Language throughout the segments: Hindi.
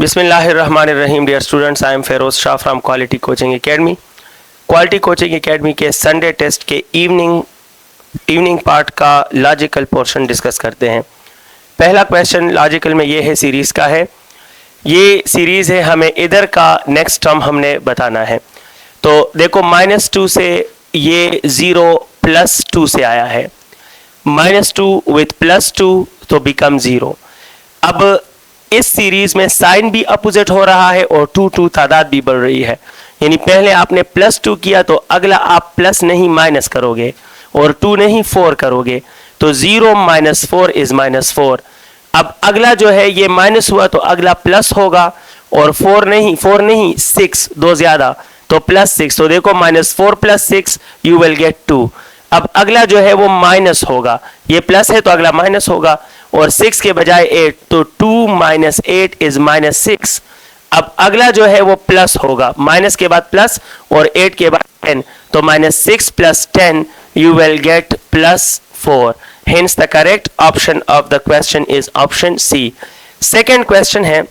बिस्मिल्लाहिर्रहमानिर्रहीम। Dear students, I am Feroz Shah from quality coaching academy. Quality coaching academy के संडे टेस्ट के इवनिंग पार्ट का लॉजिकल पोर्शन डिस्कस करते हैं। पहला क्वेश्चन लॉजिकल में ये है, सीरीज़ का है। ये सीरीज़ है, हमें इधर का नेक्स्ट टर्म हमने बताना है। तो देखो -2 से ये 0 +2 से आया है, -2 विथ +2 तो बिकम 0। अब इस सीरीज में साइन भी अपोजिट हो रहा है और 2 तादाद भी बढ़ रही है, यानी पहले आपने +2 किया तो अगला आप प्लस नहीं माइनस करोगे और 2 नहीं 4 करोगे, तो 0 - 4 इज -4। अब अगला जो है ये माइनस हुआ तो अगला प्लस होगा और 4 नहीं 6, 2 ज्यादा तो +6। तो देखो -4 + 6 यू विल गेट 2। अब अगला जो है वो माइनस होगा, ये प्लस है तो अगला माइनस होगा और 6 के बजाय 8, तो 2 - 8 इज -6। अब अगला जो है वो प्लस होगा, माइनस के बाद प्लस और 8 के बाद 10, तो -6 + 10 you will get +4। hence the correct option of the question is option C। Second question है,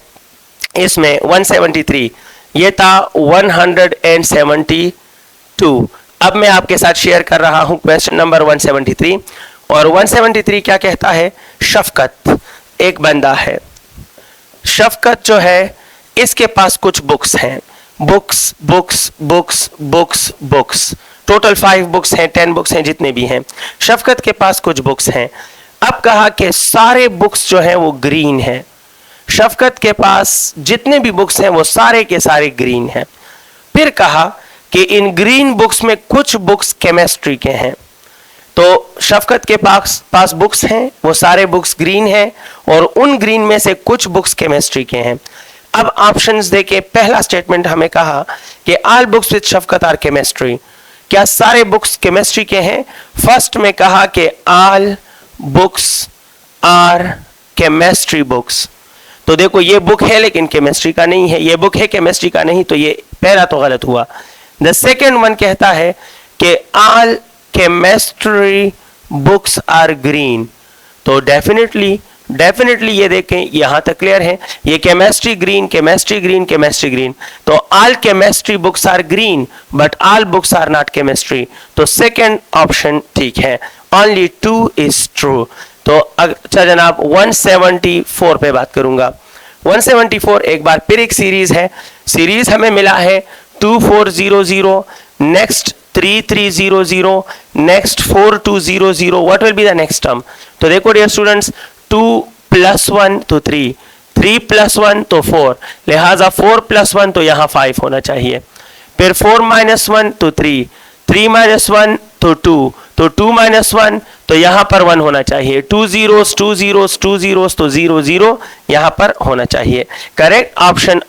इसमें 173, ये था 172। अब मैं आपके साथ शेयर कर रहा हूं क्वेश्चन नंबर 173। और 173 क्या कहता है? शफकत एक बंदा है। शफकत जो है इसके पास कुछ बुक्स हैं, books books books books books, total 5 books हैं, 10 बुक्स हैं, जितने भी हैं। शफकत के पास कुछ बुक्स हैं। अब कहा कि सारे बुक्स जो हैं वो ग्रीन हैं। शफकत के पास जितने भी बुक्स हैं वो सारे के सारे ग्रीन हैं। फिर कहा कि इन ग्रीन बुक्स में कुछ बुक्स केमिस्ट्री के हैं। तो शफकत के पास बुक्स हैं, वो सारे बुक्स ग्रीन हैं और उन ग्रीन में से कुछ बुक्स केमिस्ट्री के हैं। अब ऑप्शंस देके पहला स्टेटमेंट हमें कहा कि ऑल बुक्स विद शफकत आर केमिस्ट्री। क्या सारे बुक्स केमिस्ट्री के हैं? फर्स्ट में कहा कि all books are chemistry books. तो देखो ये बुक है लेकिन केमिस्ट्री का नहीं है, ये बुक है केमिस्ट्री का नहीं, तो ये पहला तो गलत हुआ। द सेकेंड वन कहता है कि all chemistry books are green. तो डेफिनेटली ये देखें, यहां तक क्लियर है, ये chemistry green chemistry green chemistry green, तो all chemistry books are green but all books are not chemistry. तो सेकेंड ऑप्शन ठीक है, ओनली 2 इज ट्रू। तो अच्छा जनाब, 174 पे बात करूंगा। 174 एक बार फिर एक सीरीज है। सीरीज हमें मिला है 2400, next 3300, next 4200। What will be the next term? तो देखो डियर स्टूडेंट्स, 2 + 1 तो 3 + 1 तो 4, लिहाजा 4 + 1 तो यहाँ 5 होना चाहिए। फिर 4 - 1 तो 3 - 1 तो 2, तो 2 - 1 तो यहाँ पर 1 होना चाहिए। 2 zeros तो 0 0 यहाँ पर होना चाहिए। करेक्ट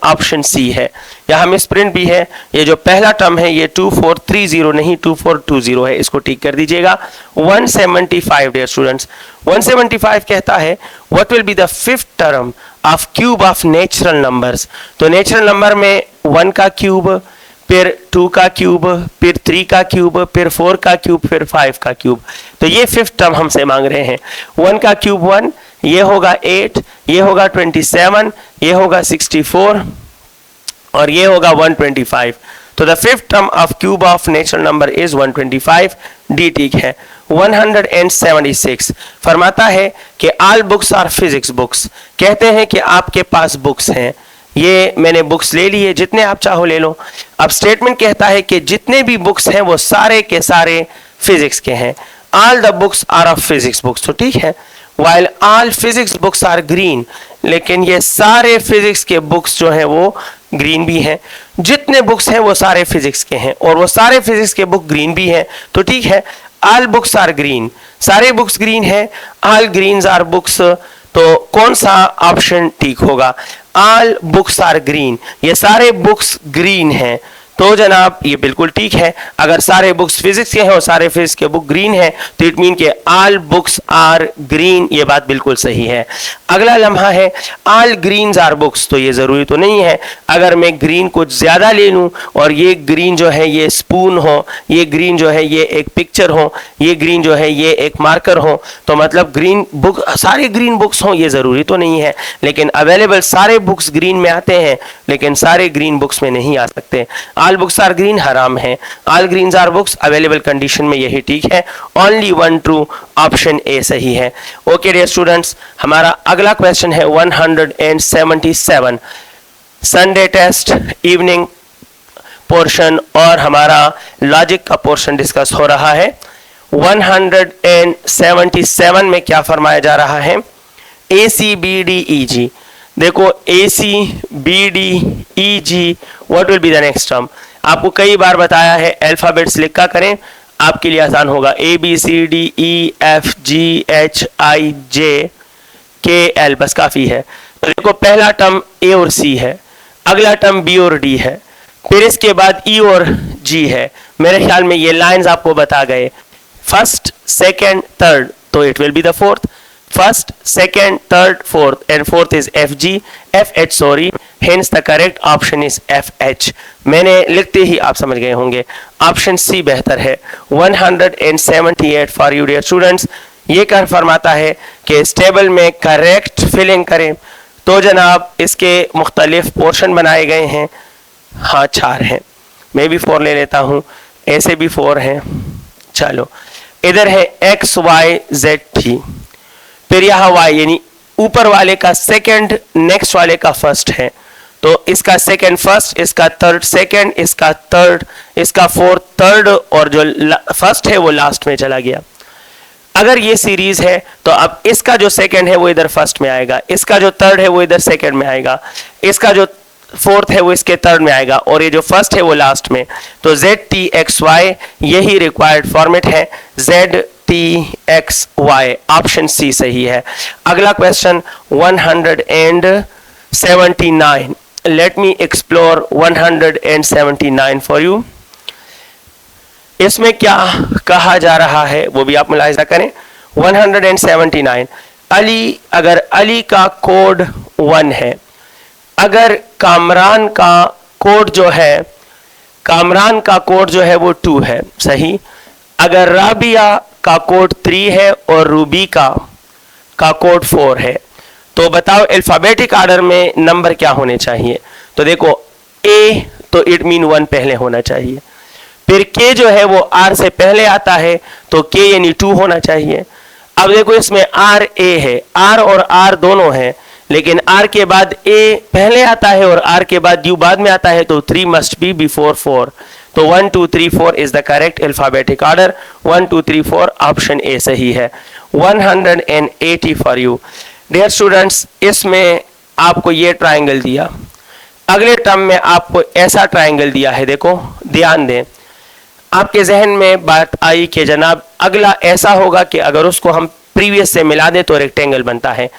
ऑप्शन सी है। यहाँ मिस प्रिंट भी है, ये जो पहला टर्म है ये 2430 नहीं 2420 है, इसको ठीक कर दीजिएगा। 175 डियर स्टूडेंट्स, 175 कहता है what will be the fifth term of cube of natural numbers. तो नेचुरल नंबर में 1 का क्यूब, फिर 2 का क्यूब, फिर 3 का क्यूब, फिर 4 का क्यूब, फिर 5 का क्यूब। तो ये फिफ्थ टर्म हमसे मांग रहे हैं। 1 का क्यूब 1, ये होगा 8, ये होगा 27, ये होगा 64 और ये होगा 125। तो the fifth term of cube of natural number is 125। D ठीक है। 176 फरमाता है कि all books are physics books. कहते हैं कि आपके पास बुक्स हैं, ये मैंने बुक्स ले लिए, जितने आप चाहो ले लो। अब स्टेटमेंट कहता है कि जितने भी बुक्स हैं वो सारे के सारे फिजिक्स के हैं। All the books are of physics books, तो ठीक है। While all physics books are green, लेकिन ये सारे फिजिक्स के बुक्स जो हैं वो ग्रीन भी हैं। जितने बुक्स हैं वो सारे फिजिक्स के हैं और वो सारे फिजिक्स के बुक ग्रीन भी हैं, तो ठीक है। ऑल बुक्स आर ग्रीन, सारे बुक्स ग्रीन हैं, ऑल ग्रीन्स आर बुक्स। तो कौन सा ऑप्शन ठीक होगा? ऑल बुक्स आर ग्रीन, ये सारे बुक्स ग्रीन हैं, तो जनाब ये बिल्कुल ठीक है। अगर सारे बुक्स फिजिक्स के हैं और सारे फिजिक्स के बुक ग्रीन है तो इट मीन के ऑल बुक्स आर ग्रीन, ये बात बिल्कुल सही है। अगला लम्हा है ऑल ग्रीन्स आर बुक्स, तो ये ज़रूरी तो नहीं है। अगर मैं ग्रीन कुछ ज़्यादा ले लूँ और ये ग्रीन जो है ये स्पून हो, ये ग्रीन जो है ये एक पिक्चर हो, ये ग्रीन जो है ये एक मार्कर हो, तो मतलब ग्रीन बुक सारे ग्रीन बुक्स हों, ये ज़रूरी तो नहीं है। लेकिन अवेलेबल सारे बुक्स ग्रीन में आते हैं लेकिन सारे ग्रीन बुक्स में नहीं आ सकते। ऑल बुक्स आर ग्रीन हराम है, all greens are books available condition में यही ठीक है। Only one true, option A सही है। ओके डियर स्टूडेंट्स, हमारा अगला क्वेश्चन है 177 संडे टेस्ट इवनिंग पोर्शन और हमारा लॉजिक का पोर्शन डिस्कस हो रहा है। 177 में क्या फरमाया जा रहा है, ए C B D E G. देखो A C B D E G, what will be the next term. आपको कई बार बताया है अल्फाबेट्स लिखा करें, आपके लिए आसान होगा। A B C D E F G H I J K L, बस काफ़ी है। तो देखो पहला टर्म ए और सी है, अगला टर्म बी और डी है, फिर इसके बाद ई और जी है। मेरे ख्याल में ये लाइंस आपको बता गए, फर्स्ट सेकेंड थर्ड, तो it will be the fourth. First second third fourth, and fourth is F G F H sorry, hence the correct option is F H. मैंने लिखते ही आप समझ गए होंगे, ऑप्शन सी बेहतर है। 178 फॉर यू डियर स्टूडेंट्स। ये कर फरमाता है कि इस टेबल में करेक्ट फिलिंग करें। तो जनाब इसके मुख्तलिफ पोर्शन बनाए गए हैं, हाँ 4 हैं, मैं भी 4 ले लेता हूँ, ऐसे भी 4 हैं। चलो इधर है एक्स वाई जेड टी, फिर यहाँ वाई यानी ऊपर वाले का सेकंड, नेक्स्ट वाले का फर्स्ट है, तो इसका सेकंड फर्स्ट, इसका थर्ड सेकंड, इसका थर्ड, इसका फोर्थ थर्ड, और जो फर्स्ट है वो लास्ट में चला गया। अगर ये सीरीज है तो अब इसका जो सेकंड है वो इधर फर्स्ट में आएगा, इसका जो थर्ड है वो इधर सेकंड में आएगा, इसका जो फोर्थ है वो इसके थर्ड में आएगा, और ये जो फर्स्ट है वो लास्ट में। तो जेड टी एक्स वाई यही रिक्वायर्ड फॉर्मेट है, Z T X Y, option C सही है। अगला question 179, let me explore 179 for you. इसमें क्या कहा जा रहा है वो भी आप मुलाहिजा करें। 179 अली, अगर अली का कोड 1 है, अगर कामरान का कोड जो है, कामरान का कोड जो है वो 2 है, सही। अगर राबिया का कोड 3 है और रूबी का कोड 4 है, तो बताओ अल्फाबेटिक ऑर्डर में नंबर क्या होने चाहिए। तो देखो ए तो इट मीन 1 पहले होना चाहिए, फिर के जो है वो आर से पहले आता है तो के यानी 2 होना चाहिए। अब देखो इसमें आर ए है, आर और आर दोनों हैं, लेकिन आर के बाद ए पहले आता है और आर के बाद यू बाद में आता है, तो 3 मस्ट बी बिफोर 4। तो 1 2 3 4 is the correct alphabetic order. 1 2 3 4 option A सही है। 180 फॉर यू डियर स्टूडेंट्स। इसमें आपको ये ट्राइंगल दिया, अगले टर्म में आपको ऐसा ट्राइंगल दिया है, देखो ध्यान दें। आपके जहन में बात आई कि जनाब अगला ऐसा होगा कि अगर उसको हम प्रीवियस से मिला दें तो रेक्टेंगल बनता है।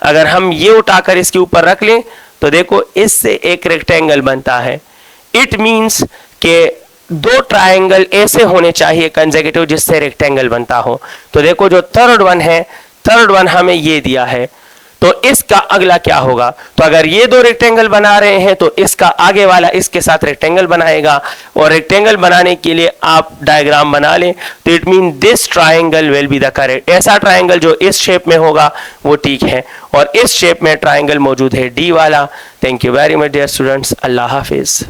अगर हम ये उठाकर इसके ऊपर रख लें तो देखो इससे एक रेक्टेंगल बनता है। इट मीन्स कि 2 ट्राइंगल ऐसे होने चाहिए कंसेक्यूटिव जिससे रेक्टेंगल बनता हो। तो देखो जो थर्ड वन है, थर्ड वन हमें ये दिया है, तो इसका अगला क्या होगा। तो अगर ये 2 रेक्टेंगल बना रहे हैं तो इसका आगे वाला इसके साथ रेक्टेंगल बनाएगा, और रेक्टेंगल बनाने के लिए आप डायग्राम बना लें। तो it mean this triangle will be the correct. ऐसा ट्राइंगल जो इस शेप में होगा वो ठीक है, और इस शेप में ट्राइंगल मौजूद है डी वाला। Thank you very much dear students, अल्लाह हाफिज।